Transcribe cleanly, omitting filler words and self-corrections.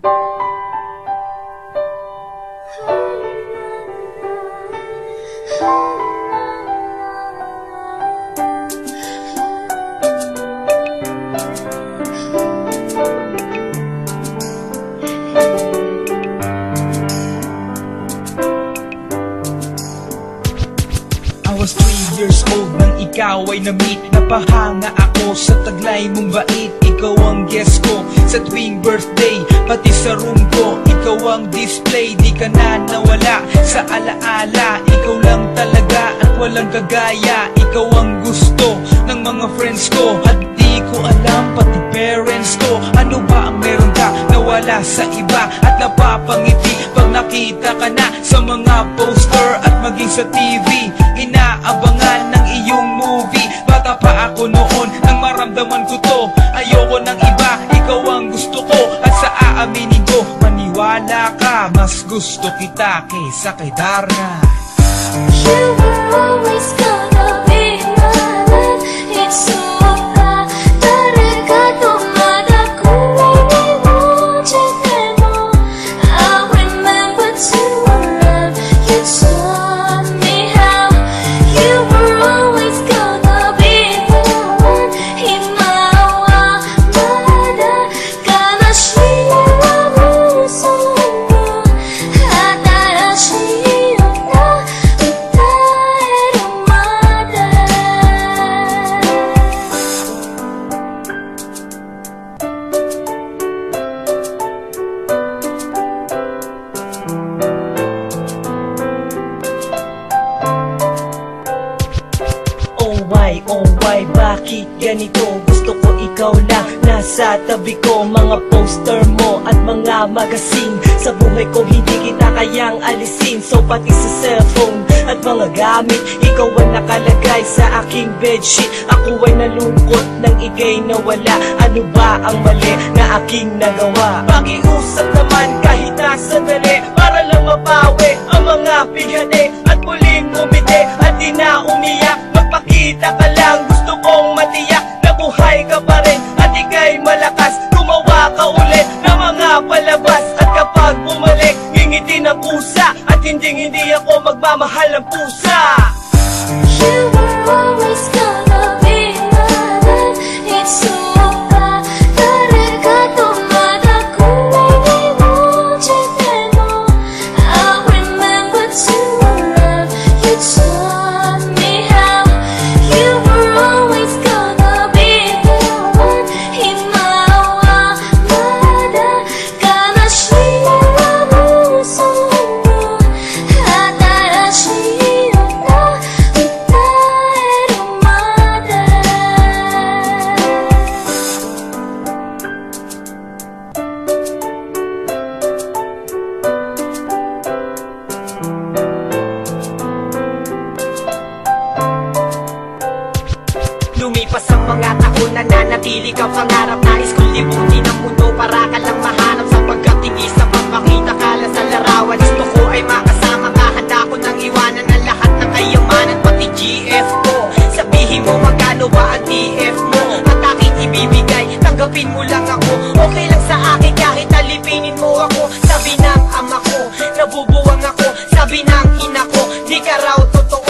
I was 3 years old nang ikaw ay na-meet. Napahanga ako sa taglay mong bait. Ikaw ang guest ko sa tuwing birthday, pati sa room ko. Ikaw ang display, di ka na nawala sa alaala. Ikaw lang talaga at walang kagaya. Ikaw ang gusto ng mga friends ko, at di ko alam pati parents ko. Ano ba ang meron ka na wala sa iba, at napapangiti pag nakita ka na sa mga poster at maging sa TV. Inaabangan ng iyong movie. Bata pa ako noon nang maramdaman ko to. Ayoko ng iba, ikaw ang gusto ko. At sa aaminin ko, maniwala ka, mas gusto kita kaysa kay Darna. You were always gonna be my love. It's so oh why, bakit ganito? Gusto ko ikaw lang nasa tabi ko. Mga poster mo at mga magazine, sa buhay ko hindi kita kayang alisin. So pati sa cellphone at mga gamit, ikaw ang nakalagay sa aking bedsheet. Ako ay nalungkot nang ika'y nawala. Ano ba ang mali na aking nagawa? Pakiusap naman kahit nasa dali, para lang mabawi ang mga bighani at muling umiti at di na umiyak. Magpakita ka lang, gusto kong matiyak na buhay ka pa rin at ika'y malakas. Gumawa ka ulit ng mga palabas, at kapag bumalik, ngingiti ng pusa, at hindi ako magmamahal ng pusa. You were always gonna be my love. It's so lumipas ang mga taon, nananatili ka pangarap. Nais kong libutin ang mundo para ka lang mahanap. Sa pagkatingin sa papakita ka lang sa larawan, gusto ko ay makasama ka. Handa ko nang iwanan ang lahat ng kayamanan, pati GF ko. Sabihin mo magkano ba ang TF mo, at aking ibibigay, tanggapin mo lang ako. Okay lang sa akin kahit alipinin mo ako. Sabi ng ama ko, nabubuwang ako. Sabi ng ina ko, di ka raw totoo.